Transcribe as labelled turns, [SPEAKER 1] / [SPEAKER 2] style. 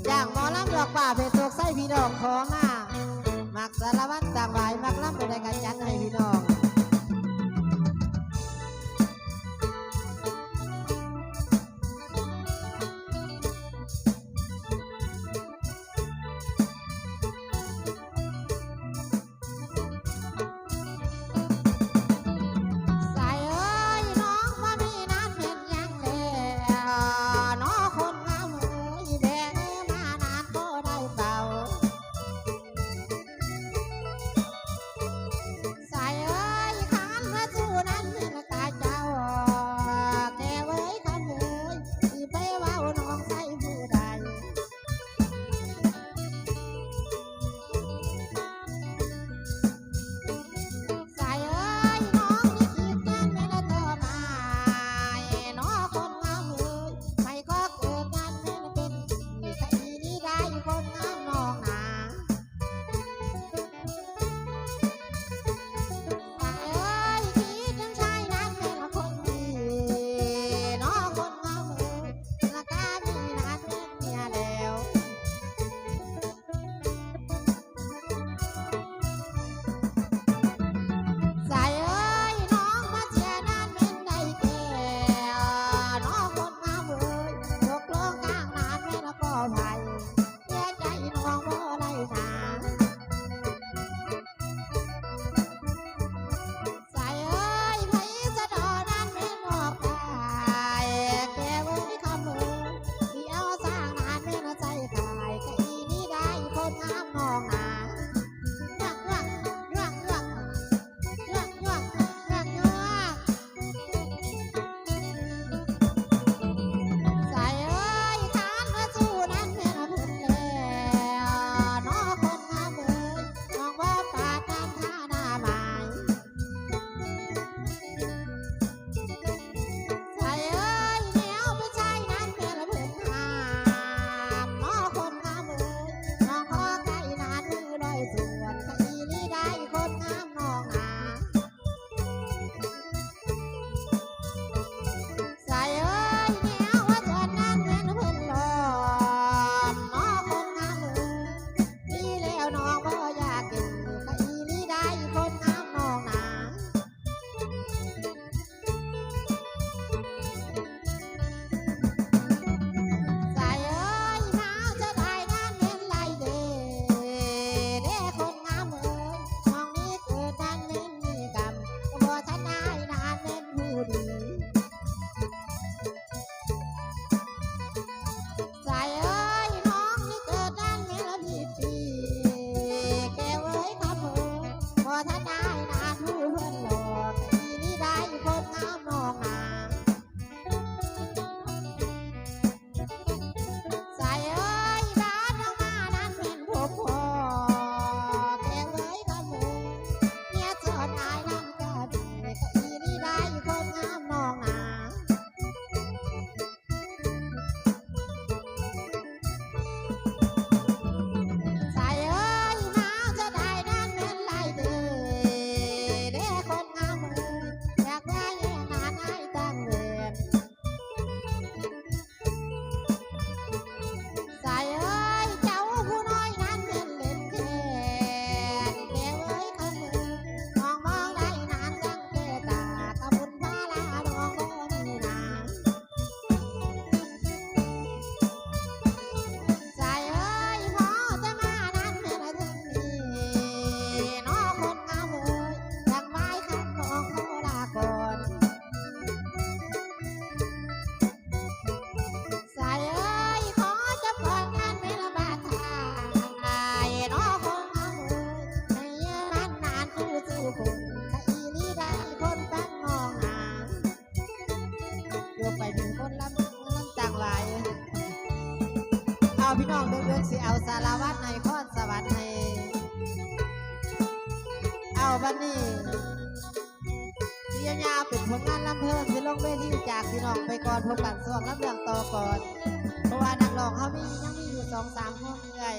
[SPEAKER 1] อย่างหมอลำดอกป่าเป็นตกใส่พี่น้องของหน้ามักสารวัตรต่างหลายมักลำไปได้กันจัดให้พี่น้องเอาพี่น้องเดือดสิเอาสารวัตรในข้อสวรรค์ให้เอาบันนี้เสียยาวเป็นผลงานลำเพลินที่ลงเวทีจากพี่น้องไปก่อนพบกันส่วนลำเรื่องต่อก่อนเพราะว่านักร้องเขายังมีอยู่2-3 คนเลย